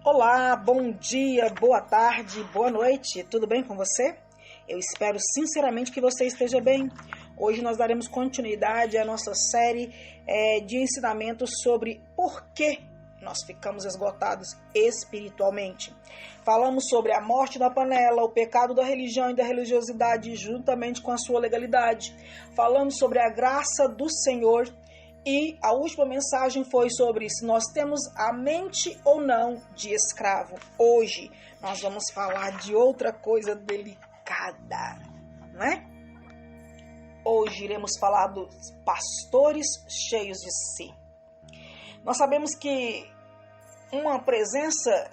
Olá, bom dia, boa tarde, boa noite, tudo bem com você? Eu espero sinceramente que você esteja bem. Hoje nós daremos continuidade à nossa série de ensinamentos sobre por que nós ficamos esgotados espiritualmente. Falamos sobre a morte da panela, o pecado da religião e da religiosidade juntamente com a sua legalidade. Falamos sobre a graça do Senhor. E a última mensagem foi sobre se nós temos a mente ou não de escravo. Hoje nós vamos falar de outra coisa delicada, não é? Hoje iremos falar dos pastores cheios de si. Nós sabemos que uma presença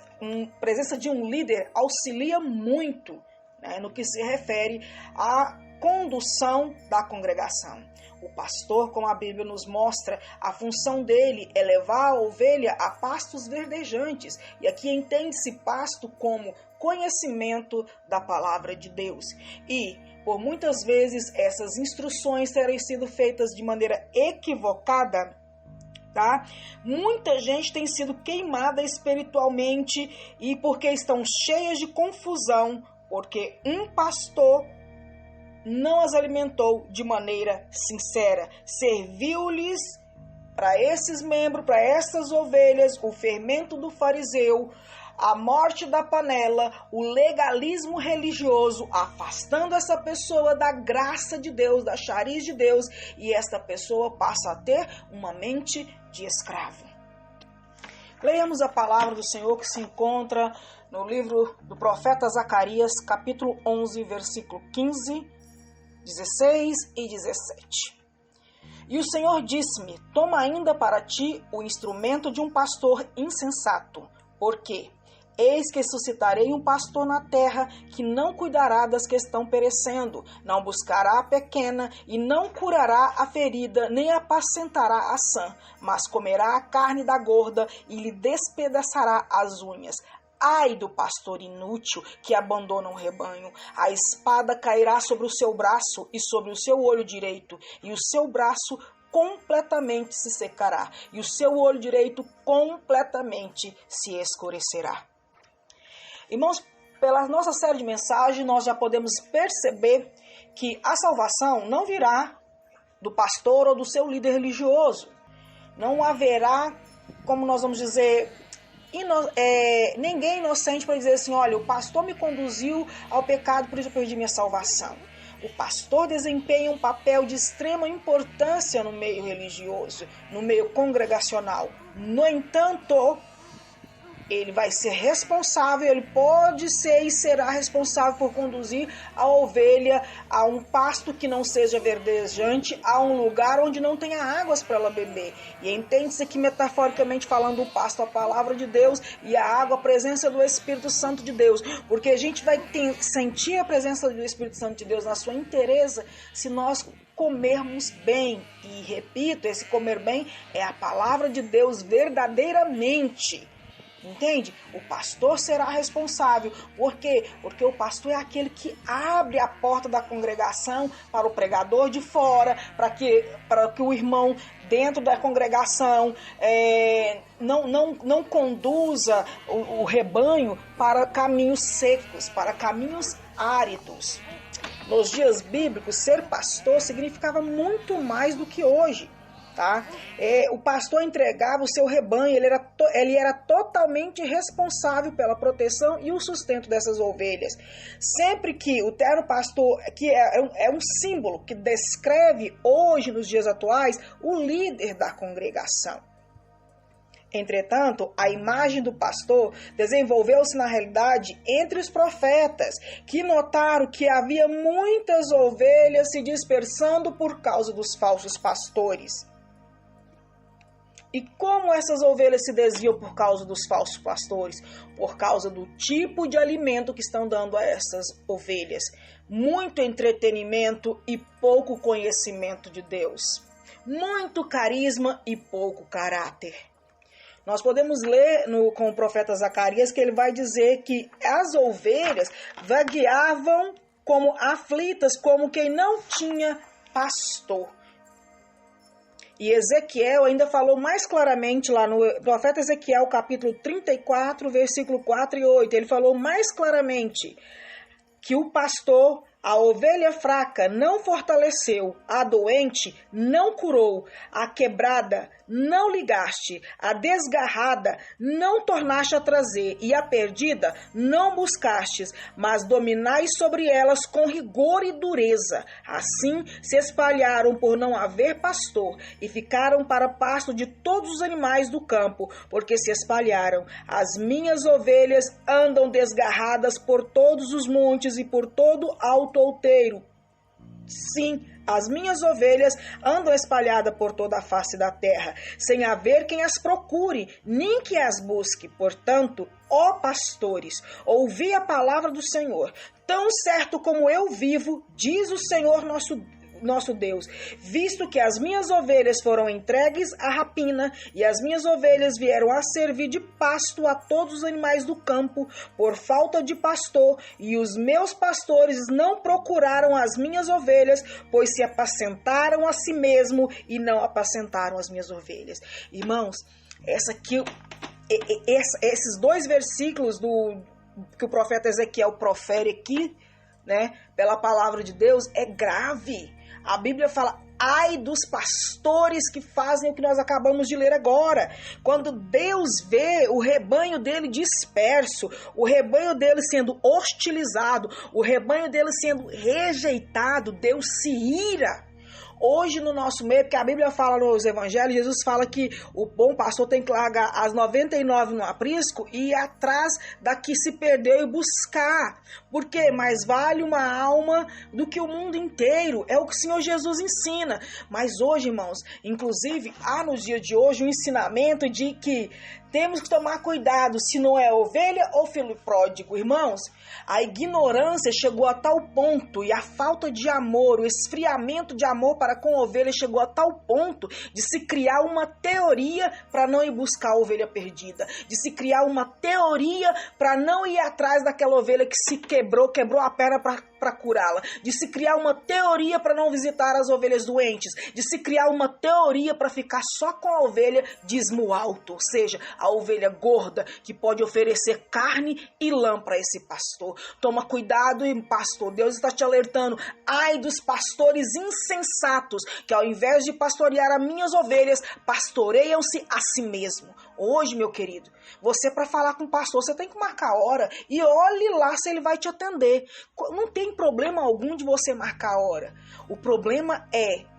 de um líder auxilia muito, né, no que se refere à condução da congregação. O pastor, como a Bíblia nos mostra, a função dele é levar a ovelha a pastos verdejantes. E aqui entende-se pasto como conhecimento da palavra de Deus. E, por muitas vezes, essas instruções terem sido feitas de maneira equivocada, tá? Muita gente tem sido queimada espiritualmente e porque estão cheias de confusão, porque um pastor não as alimentou de maneira sincera. Serviu-lhes para esses membros, para essas ovelhas, o fermento do fariseu, a morte da panela, o legalismo religioso, afastando essa pessoa da graça de Deus, da chariz de Deus, e esta pessoa passa a ter uma mente de escravo. Leiamos a palavra do Senhor que se encontra no livro do profeta Zacarias, capítulo 11, versículo 15, 16 e 17. E o Senhor disse-me: toma ainda para ti o instrumento de um pastor insensato, porque eis que suscitarei um pastor na terra que não cuidará das que estão perecendo, não buscará a pequena e não curará a ferida, nem apacentará a sã, mas comerá a carne da gorda e lhe despedaçará as unhas. Ai do pastor inútil que abandona o rebanho. A espada cairá sobre o seu braço e sobre o seu olho direito, e o seu braço completamente se secará, e o seu olho direito completamente se escurecerá. Irmãos, pela nossa série de mensagens, nós já podemos perceber que a salvação não virá do pastor ou do seu líder religioso. Não haverá, como nós vamos dizer, ninguém inocente para dizer assim: olha, o pastor me conduziu ao pecado, por isso eu perdi minha salvação. O pastor desempenha um papel de extrema importância no meio religioso, no meio congregacional. No entanto, ele vai ser responsável, ele pode ser e será responsável por conduzir a ovelha a um pasto que não seja verdejante, a um lugar onde não tenha águas para ela beber. E entende-se que, metaforicamente falando, o pasto, a palavra de Deus, e a água, a presença do Espírito Santo de Deus. Porque a gente vai sentir a presença do Espírito Santo de Deus na sua inteireza se nós comermos bem. E repito, esse comer bem é a palavra de Deus verdadeiramente. Entende? O pastor será responsável. Por quê? Porque o pastor é aquele que abre a porta da congregação para o pregador de fora, para que o irmão dentro da congregação não conduza o rebanho para caminhos secos, para caminhos áridos. Nos dias bíblicos, ser pastor significava muito mais do que hoje. Tá? O pastor entregava o seu rebanho, ele era totalmente responsável pela proteção e o sustento dessas ovelhas. Sempre que o termo pastor, que é um símbolo que descreve hoje, nos dias atuais, o líder da congregação. Entretanto, a imagem do pastor desenvolveu-se na realidade entre os profetas, que notaram que havia muitas ovelhas se dispersando por causa dos falsos pastores. E como essas ovelhas se desviam por causa dos falsos pastores? Por causa do tipo de alimento que estão dando a essas ovelhas. Muito entretenimento e pouco conhecimento de Deus. Muito carisma e pouco caráter. Nós podemos ler com o profeta Zacarias que ele vai dizer que as ovelhas vagueavam como aflitas, como quem não tinha pastor. E Ezequiel ainda falou mais claramente lá no profeta Ezequiel, capítulo 34, versículo 4 e 8. Ele falou mais claramente que o pastor, a ovelha fraca, não fortaleceu, a doente não curou, a quebrada não ligaste, a desgarrada não tornaste a trazer, e a perdida não buscastes, mas dominais sobre elas com rigor e dureza. Assim se espalharam por não haver pastor, e ficaram para pasto de todos os animais do campo, porque se espalharam. As minhas ovelhas andam desgarradas por todos os montes e por todo alto outeiro. Sim, as minhas ovelhas andam espalhadas por toda a face da terra, sem haver quem as procure, nem que as busque. Portanto, ó pastores, ouvi a palavra do Senhor. Tão certo como eu vivo, diz o Senhor nosso Deus, visto que as minhas ovelhas foram entregues à rapina, e as minhas ovelhas vieram a servir de pasto a todos os animais do campo, por falta de pastor, e os meus pastores não procuraram as minhas ovelhas, pois se apacentaram a si mesmo e não apacentaram as minhas ovelhas. Irmãos, esses dois versículos que o profeta Ezequiel profere aqui, né, pela palavra de Deus, é grave. A Bíblia fala: ai dos pastores que fazem o que nós acabamos de ler agora. Quando Deus vê o rebanho dele disperso, o rebanho dele sendo hostilizado, o rebanho dele sendo rejeitado, Deus se ira. Hoje no nosso meio, porque a Bíblia fala nos evangelhos, Jesus fala que o bom pastor tem que largar as 99 no aprisco e ir atrás da que se perdeu e buscar. Por quê? Mais vale uma alma do que o mundo inteiro. É o que o Senhor Jesus ensina. Mas hoje, irmãos, inclusive, há nos dias de hoje um ensinamento de que temos que tomar cuidado se não é ovelha ou filho pródigo. Irmãos, a ignorância chegou a tal ponto e a falta de amor, o esfriamento de amor para com a ovelha chegou a tal ponto de se criar uma teoria para não ir buscar a ovelha perdida, de se criar uma teoria para não ir atrás daquela ovelha que se quebrou a perna para curá-la, de se criar uma teoria para não visitar as ovelhas doentes, de se criar uma teoria para ficar só com a ovelha de esmo alto, ou seja, a ovelha gorda que pode oferecer carne e lã para esse pastor. Toma cuidado, pastor, Deus está te alertando. Ai dos pastores insensatos que ao invés de pastorear as minhas ovelhas, pastoreiam-se a si mesmo. Hoje, meu querido, você para falar com o pastor, você tem que marcar a hora e olhe lá se ele vai te atender. Não tem problema algum de você marcar a hora. O problema é,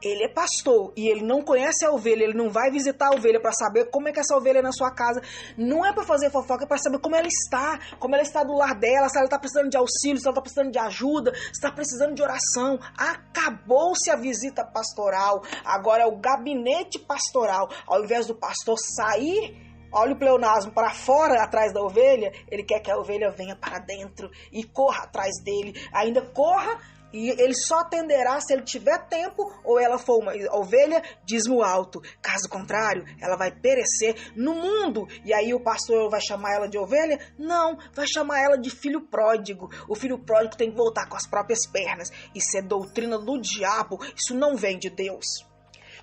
ele é pastor e ele não conhece a ovelha, ele não vai visitar a ovelha para saber como é que essa ovelha é na sua casa. Não é para fazer fofoca, é para saber como ela está do lar dela, se ela está precisando de auxílio, se ela está precisando de ajuda, se está precisando de oração. Acabou-se a visita pastoral, agora é o gabinete pastoral. Ao invés do pastor sair, olha o pleonasmo, para fora, atrás da ovelha, ele quer que a ovelha venha para dentro e corra atrás dele, ainda corra. E ele só atenderá se ele tiver tempo ou ela for uma ovelha de esmo alto. Caso contrário, ela vai perecer no mundo. E aí o pastor vai chamar ela de ovelha? Não, vai chamar ela de filho pródigo. O filho pródigo tem que voltar com as próprias pernas. Isso é doutrina do diabo. Isso não vem de Deus.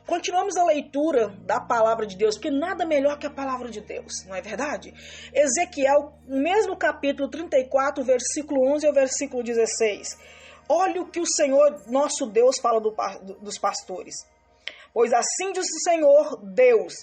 Continuamos a leitura da palavra de Deus, porque nada melhor que a palavra de Deus, não é verdade? Ezequiel, no mesmo capítulo 34, versículo 11 ao versículo 16. Olha o que o Senhor, nosso Deus, fala dos pastores. Pois assim diz o Senhor Deus,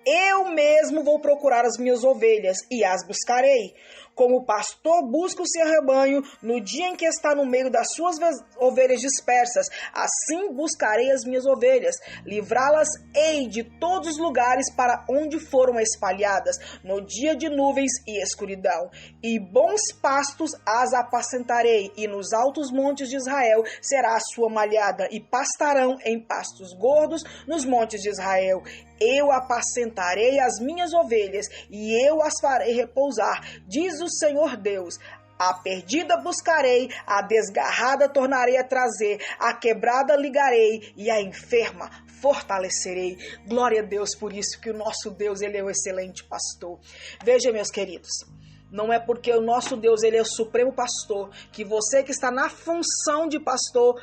eu mesmo vou procurar as minhas ovelhas e as buscarei. Como o pastor busca o seu rebanho no dia em que está no meio das suas ovelhas dispersas, assim buscarei as minhas ovelhas. Livrá-las-ei de todos os lugares para onde foram espalhadas, no dia de nuvens e escuridão. E bons pastos as apacentarei, e nos altos montes de Israel será a sua malhada, e pastarão em pastos gordos nos montes de Israel. Eu apacentarei as minhas ovelhas, e eu as farei repousar, diz o Senhor Deus. A perdida buscarei, a desgarrada tornarei a trazer, a quebrada ligarei, e a enferma fortalecerei. Glória a Deus por isso, que o nosso Deus, ele é o excelente pastor. Veja, meus queridos, não é porque o nosso Deus, ele é o supremo pastor, que você que está na função de pastor,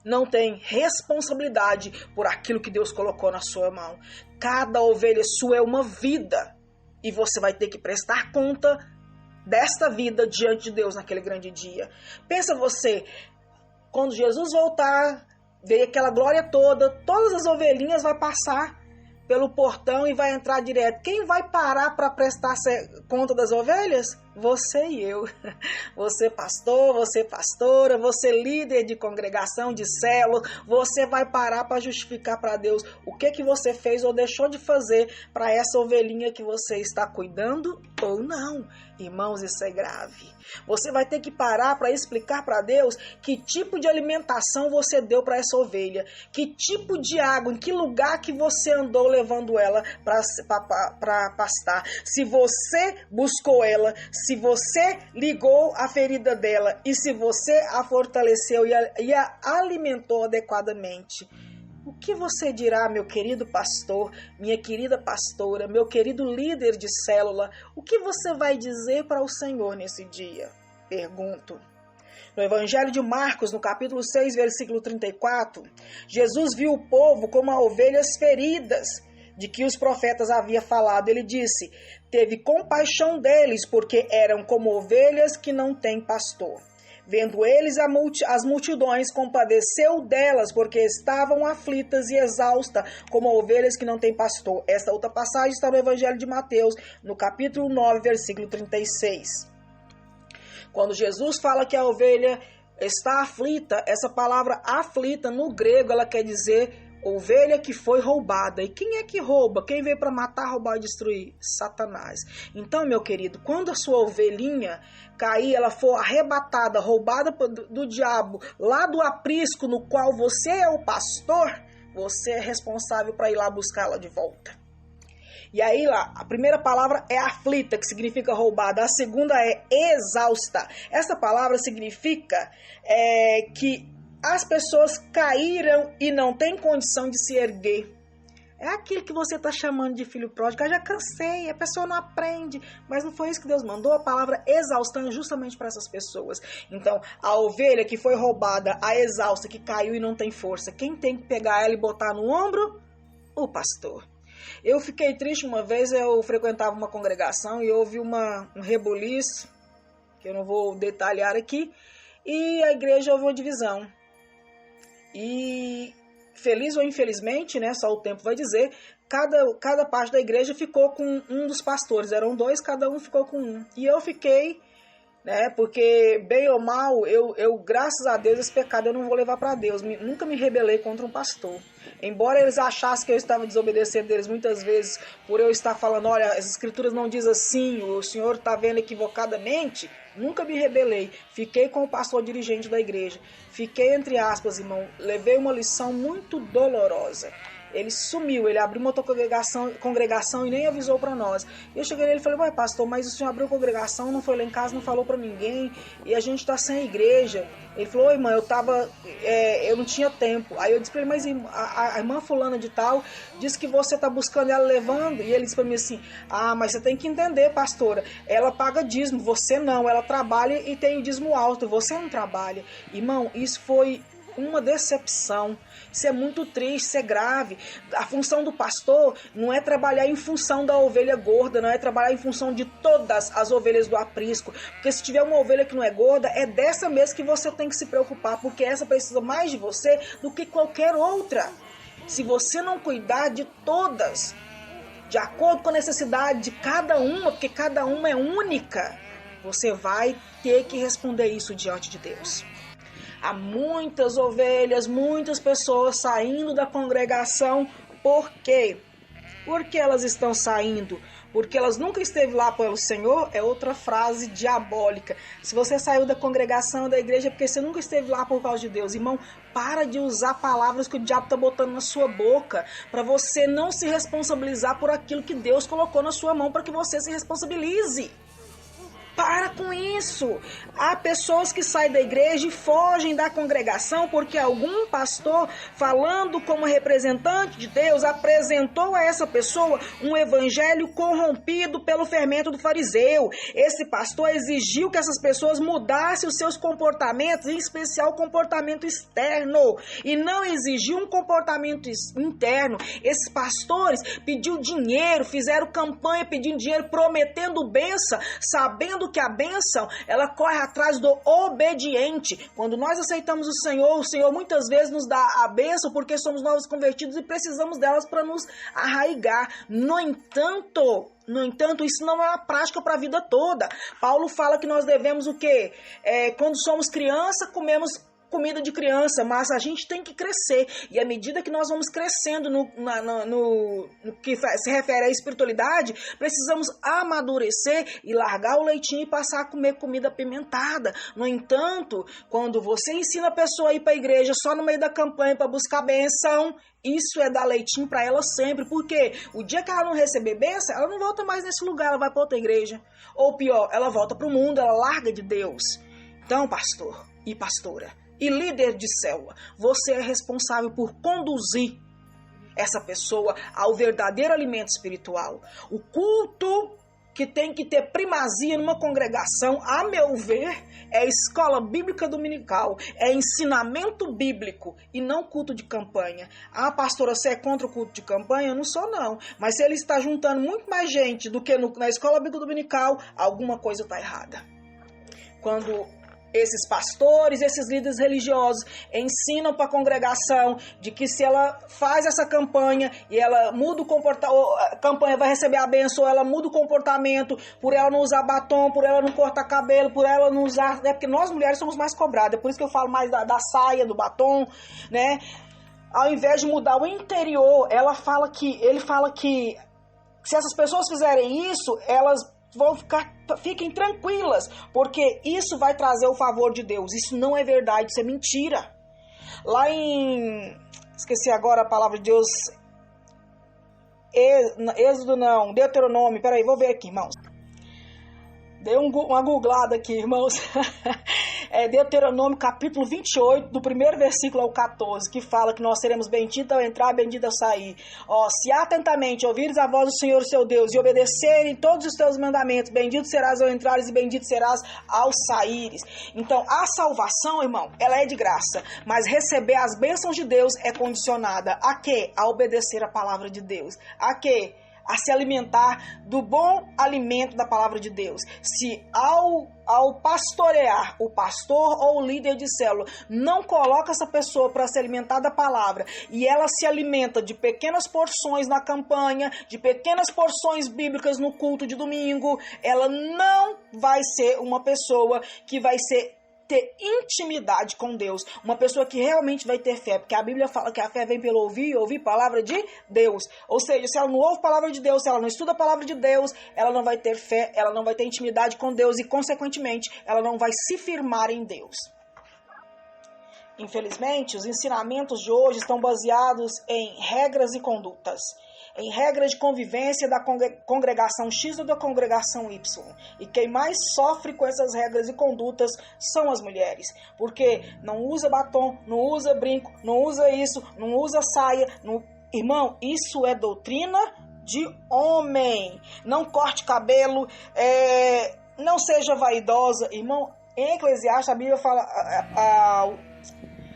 não tem responsabilidade por aquilo que Deus colocou na sua mão. Cada ovelha sua é uma vida e você vai ter que prestar conta desta vida diante de Deus naquele grande dia. Pensa você, quando Jesus voltar, veio aquela glória toda, todas as ovelhinhas vão passar pelo portão e vai entrar direto. Quem vai parar para prestar conta das ovelhas? Você e eu. Você pastor, você pastora, você líder de congregação, de célula, você vai parar para justificar para Deus o que você fez ou deixou de fazer para essa ovelhinha que você está cuidando ou não. Irmãos, isso é grave. Você vai ter que parar para explicar para Deus que tipo de alimentação você deu para essa ovelha, que tipo de água, em que lugar que você andou levando ela para pastar. Se você buscou ela, se você ligou a ferida dela e se você a fortaleceu e a alimentou adequadamente. O que você dirá, meu querido pastor, minha querida pastora, meu querido líder de célula? O que você vai dizer para o Senhor nesse dia? Pergunto. No Evangelho de Marcos, no capítulo 6, versículo 34, Jesus viu o povo como ovelhas feridas, de que os profetas haviam falado. Ele disse: teve compaixão deles, porque eram como ovelhas que não têm pastor. Vendo eles as multidões, compadeceu delas, porque estavam aflitas e exaustas, como ovelhas que não têm pastor. Esta outra passagem está no Evangelho de Mateus, no capítulo 9, versículo 36. Quando Jesus fala que a ovelha está aflita, essa palavra aflita no grego, ela quer dizer ovelha que foi roubada. E quem é que rouba? Quem veio para matar, roubar e destruir? Satanás. Então, meu querido, quando a sua ovelhinha cair, ela for arrebatada, roubada do diabo, lá do aprisco no qual você é o pastor, você é responsável para ir lá buscá-la de volta. E aí lá, a primeira palavra é aflita, que significa roubada. A segunda é exausta. Essa palavra significa que as pessoas caíram e não têm condição de se erguer. É aquilo que você está chamando de filho pródigo. Eu já cansei, a pessoa não aprende. Mas não foi isso que Deus mandou. A palavra exaustão justamente para essas pessoas. Então, a ovelha que foi roubada, a exausta que caiu e não tem força, quem tem que pegar ela e botar no ombro? O pastor. Eu fiquei triste uma vez, eu frequentava uma congregação e houve um rebuliço, que eu não vou detalhar aqui, e a igreja houve uma divisão. E feliz ou infelizmente, né, só o tempo vai dizer, cada parte da igreja ficou com um dos pastores. Eram dois, cada um ficou com um. E eu fiquei, né, porque bem ou mal, eu graças a Deus, esse pecado eu não vou levar para Deus. Nunca me rebelei contra um pastor. Embora eles achassem que eu estava desobedecendo eles muitas vezes, por eu estar falando, olha, as escrituras não dizem assim, o senhor está vendo equivocadamente, nunca me rebelei. Fiquei com o pastor dirigente da igreja. Fiquei, entre aspas, irmão, levei uma lição muito dolorosa. Ele sumiu, ele abriu uma outra congregação e nem avisou para nós. E eu cheguei nele e falei, ué, pastor, mas o senhor abriu congregação, não foi lá em casa, não falou para ninguém, e a gente está sem igreja. Ele falou, irmã, eu não tinha tempo. Aí eu disse para ele, mas a irmã fulana de tal disse que você está buscando ela levando. E ele disse para mim assim, mas você tem que entender, pastora, ela paga dízimo, você não, ela trabalha e tem o dízimo alto, você não trabalha. Irmão, isso foi uma decepção. Isso é muito triste, isso é grave. A função do pastor não é trabalhar em função da ovelha gorda, não é trabalhar em função de todas as ovelhas do aprisco. Porque se tiver uma ovelha que não é gorda, é dessa mesmo que você tem que se preocupar, porque essa precisa mais de você do que qualquer outra. Se você não cuidar de todas, de acordo com a necessidade de cada uma, porque cada uma é única, você vai ter que responder isso diante de Deus. Há muitas ovelhas, muitas pessoas saindo da congregação. Por quê? Por que elas estão saindo? Porque elas nunca esteve lá pelo Senhor? É outra frase diabólica. Se você saiu da congregação, da igreja, é porque você nunca esteve lá por causa de Deus. Irmão, para de usar palavras que o diabo está botando na sua boca, para você não se responsabilizar por aquilo que Deus colocou na sua mão, para que você se responsabilize. Para com isso. Há pessoas que saem da igreja e fogem da congregação porque algum pastor, falando como representante de Deus, apresentou a essa pessoa um evangelho corrompido pelo fermento do fariseu. Esse pastor exigiu que essas pessoas mudassem os seus comportamentos, em especial o comportamento externo, e não exigiu um comportamento interno. Esses pastores pediu dinheiro, fizeram campanha pedindo dinheiro, prometendo bênção, sabendo que a bênção, ela corre atrás do obediente. Quando nós aceitamos o Senhor muitas vezes nos dá a bênção porque somos novos convertidos e precisamos delas para nos arraigar. No entanto, isso não é uma prática para a vida toda. Paulo fala que nós devemos o quê? Quando somos criança, comemos comida de criança, mas a gente tem que crescer, e à medida que nós vamos crescendo no que se refere à espiritualidade, precisamos amadurecer e largar o leitinho e passar a comer comida apimentada. No entanto, quando você ensina a pessoa a ir para a igreja só no meio da campanha para buscar bênção, isso é dar leitinho para ela sempre, porque o dia que ela não receber bênção, ela não volta mais nesse lugar, ela vai para outra igreja, ou pior, ela volta para o mundo, ela larga de Deus. Então, pastor e pastora, e líder de célula, você é responsável por conduzir essa pessoa ao verdadeiro alimento espiritual. O culto que tem que ter primazia numa congregação, a meu ver, é escola bíblica dominical, é ensinamento bíblico e não culto de campanha. Ah, pastora, você é contra o culto de campanha? Eu não sou, não. Mas se ele está juntando muito mais gente do que na escola bíblica dominical, alguma coisa está errada. Quando esses pastores, esses líderes religiosos ensinam para a congregação de que se ela faz essa campanha e ela muda o comportamento, a campanha vai receber a bênção, ela muda o comportamento, por ela não usar batom, por ela não cortar cabelo, por ela não usar, né? Porque nós mulheres somos mais cobradas, é por isso que eu falo mais da saia, do batom, né? Ao invés de mudar o interior, ele fala que se essas pessoas fizerem isso, elas fiquem tranquilas, porque isso vai trazer o favor de Deus. Isso não é verdade, isso é mentira. Lá em... esqueci agora a palavra de Deus. Êxodo não, Deuteronômio. Peraí, vou ver aqui, irmãos. Dei uma googlada aqui, irmãos. Deuteronômio capítulo 28, do primeiro versículo ao 14, que fala que nós seremos benditos ao entrar e benditos ao sair. Se atentamente ouvires a voz do Senhor, seu Deus, e obedecerem todos os teus mandamentos, bendito serás ao entrares e bendito serás ao saíres. Então, a salvação, irmão, ela é de graça, mas receber as bênçãos de Deus é condicionada a quê? A obedecer a palavra de Deus. A quê? A se alimentar do bom alimento da palavra de Deus. Se ao pastorear, o pastor ou o líder de célula não coloca essa pessoa para se alimentar da palavra e ela se alimenta de pequenas porções na campanha, de pequenas porções bíblicas no culto de domingo, ela não vai ser uma pessoa que vai ter intimidade com Deus, uma pessoa que realmente vai ter fé, porque a Bíblia fala que a fé vem pelo ouvir e ouvir palavra de Deus. Ou seja, se ela não ouve palavra de Deus, se ela não estuda a palavra de Deus, ela não vai ter fé, ela não vai ter intimidade com Deus e, consequentemente, ela não vai se firmar em Deus. Infelizmente, os ensinamentos de hoje estão baseados em regras e condutas, em regras de convivência da congregação X ou da congregação Y. E quem mais sofre com essas regras e condutas são as mulheres. Porque não usa batom, não usa brinco, não usa isso, não usa saia. Irmão, isso é doutrina de homem. Não corte cabelo, não seja vaidosa. Irmão, em Eclesiastes a Bíblia fala...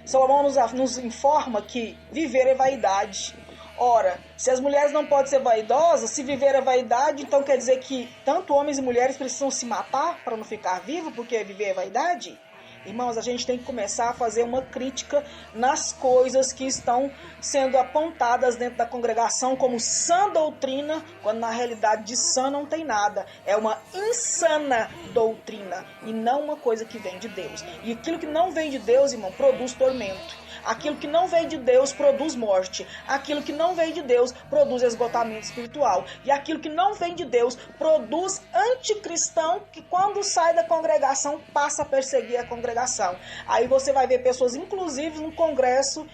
Salomão nos informa que viver é vaidade. Ora, se as mulheres não podem ser vaidosas, se viver é vaidade, então quer dizer que tanto homens e mulheres precisam se matar para não ficar vivo, porque viver é vaidade? Irmãos, a gente tem que começar a fazer uma crítica nas coisas que estão sendo apontadas dentro da congregação como sã doutrina, quando na realidade de sã não tem nada. É uma insana doutrina e não uma coisa que vem de Deus. E aquilo que não vem de Deus, irmão, produz tormento. Aquilo que não vem de Deus produz morte. Aquilo que não vem de Deus produz esgotamento espiritual. E aquilo que não vem de Deus produz anticristão que quando sai da congregação passa a perseguir a congregação. Aí você vai ver pessoas, inclusive no congresso,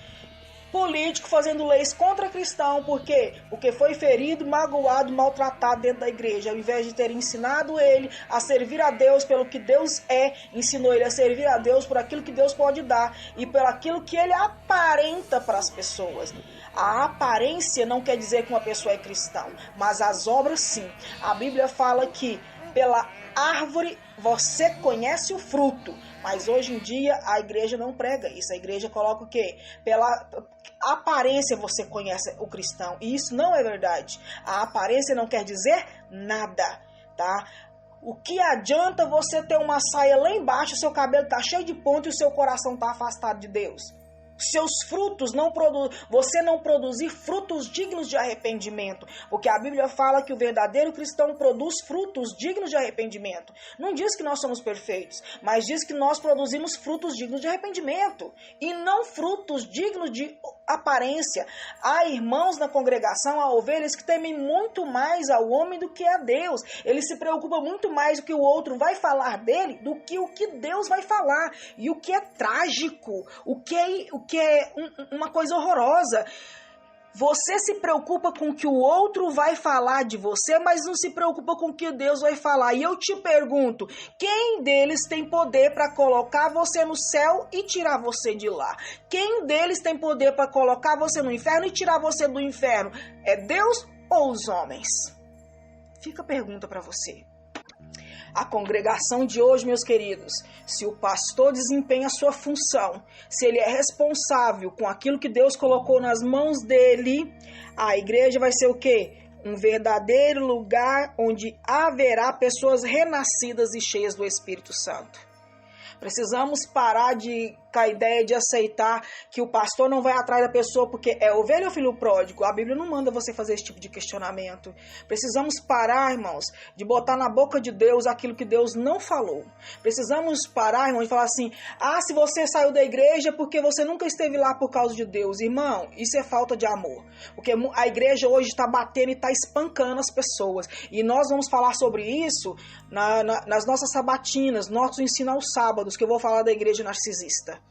político fazendo leis contra cristão. Por quê? Porque foi ferido, magoado, maltratado dentro da igreja. Ao invés de ter ensinado ele a servir a Deus pelo que Deus é, ensinou ele a servir a Deus por aquilo que Deus pode dar e por aquilo que ele aparenta para as pessoas. A aparência não quer dizer que uma pessoa é cristã, mas as obras sim. A Bíblia fala que pela árvore você conhece o fruto, mas hoje em dia a igreja não prega isso. A igreja coloca o quê? Pela aparência você conhece o cristão, e isso não é verdade. A aparência não quer dizer nada, tá? O que adianta você ter uma saia lá embaixo, o seu cabelo tá cheio de ponto e o seu coração tá afastado de Deus? Seus frutos você não produzir frutos dignos de arrependimento, porque a Bíblia fala que o verdadeiro cristão produz frutos dignos de arrependimento. Não diz que nós somos perfeitos, mas diz que nós produzimos frutos dignos de arrependimento e não frutos dignos de aparência. Há irmãos na congregação, há ovelhas que temem muito mais ao homem do que a Deus. Ele se preocupa muito mais do que o outro vai falar dele do que o que Deus vai falar. E o que é trágico, o que é uma coisa horrorosa. Você se preocupa com o que o outro vai falar de você, mas não se preocupa com o que Deus vai falar. E eu te pergunto, quem deles tem poder para colocar você no céu e tirar você de lá? Quem deles tem poder para colocar você no inferno e tirar você do inferno? É Deus ou os homens? Fica a pergunta para você. A congregação de hoje, meus queridos, se o pastor desempenha a sua função, se ele é responsável com aquilo que Deus colocou nas mãos dele, a igreja vai ser o quê? Um verdadeiro lugar onde haverá pessoas renascidas e cheias do Espírito Santo. Precisamos parar com a ideia de aceitar que o pastor não vai atrás da pessoa porque é ovelha ou filho pródigo. A Bíblia não manda você fazer esse tipo de questionamento. Precisamos parar, irmãos, de botar na boca de Deus aquilo que Deus não falou. Precisamos parar, irmãos, de falar assim, se você saiu da igreja porque você nunca esteve lá por causa de Deus. Irmão, isso é falta de amor. Porque a igreja hoje está batendo e está espancando as pessoas. E nós vamos falar sobre isso nas nossas sabatinas, nosso ensino aos sábados, que eu vou falar da igreja narcisista.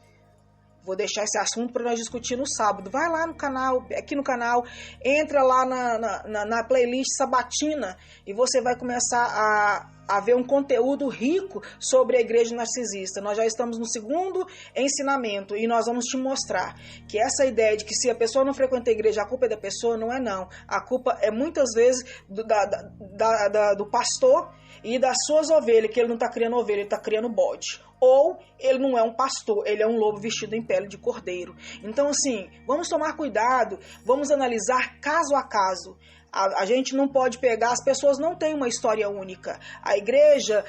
Vou deixar esse assunto para nós discutir no sábado. Vai lá no canal, aqui no canal, entra lá na playlist Sabatina e você vai começar a ver um conteúdo rico sobre a igreja narcisista. Nós já estamos no segundo ensinamento e nós vamos te mostrar que essa ideia de que se a pessoa não frequenta a igreja, a culpa é da pessoa, não é não. A culpa é muitas vezes do pastor e das suas ovelhas, que ele não está criando ovelha, ele está criando bode. Ou ele não é um pastor, ele é um lobo vestido em pele de cordeiro. Então, assim, vamos tomar cuidado, vamos analisar caso a caso. A gente não pode pegar, as pessoas não têm uma história única. A igreja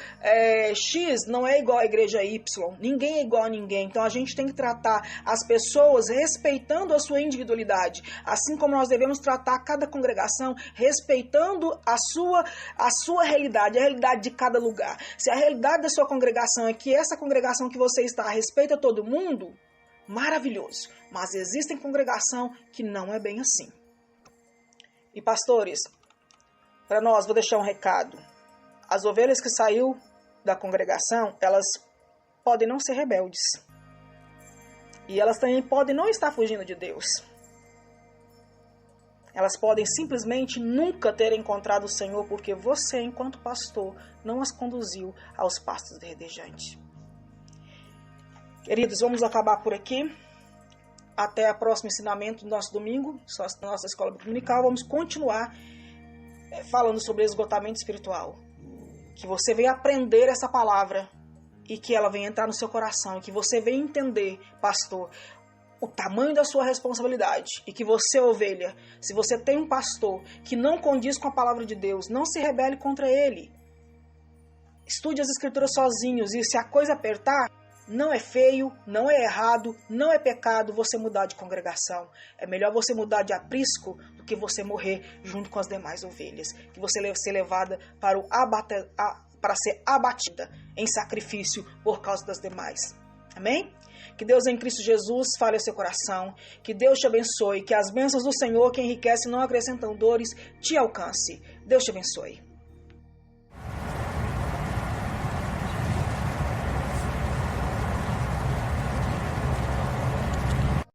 X não é igual à igreja Y. Ninguém é igual a ninguém. Então a gente tem que tratar as pessoas respeitando a sua individualidade. Assim como nós devemos tratar cada congregação respeitando a sua realidade, a realidade de cada lugar. Se a realidade da sua congregação é que essa congregação que você está respeita todo mundo, maravilhoso. Mas existem congregação que não é bem assim. E pastores, para nós, vou deixar um recado. As ovelhas que saiu da congregação, elas podem não ser rebeldes. E elas também podem não estar fugindo de Deus. Elas podem simplesmente nunca ter encontrado o Senhor porque você, enquanto pastor, não as conduziu aos pastos verdejantes. Queridos, vamos acabar por aqui. Até o próximo ensinamento do nosso domingo, na nossa escola dominical. Vamos continuar falando sobre esgotamento espiritual. Que você venha aprender essa palavra e que ela venha entrar no seu coração. E que você venha entender, pastor, o tamanho da sua responsabilidade. E que você, ovelha, se você tem um pastor que não condiz com a palavra de Deus, não se rebele contra ele. Estude as escrituras sozinhos e se a coisa apertar, não é feio, não é errado, não é pecado você mudar de congregação. É melhor você mudar de aprisco do que você morrer junto com as demais ovelhas. Que você ser levada para ser abatida em sacrifício por causa das demais. Amém? Que Deus em Cristo Jesus fale ao seu coração. Que Deus te abençoe. Que as bênçãos do Senhor, que enriquece e não acrescentam dores, te alcance. Deus te abençoe.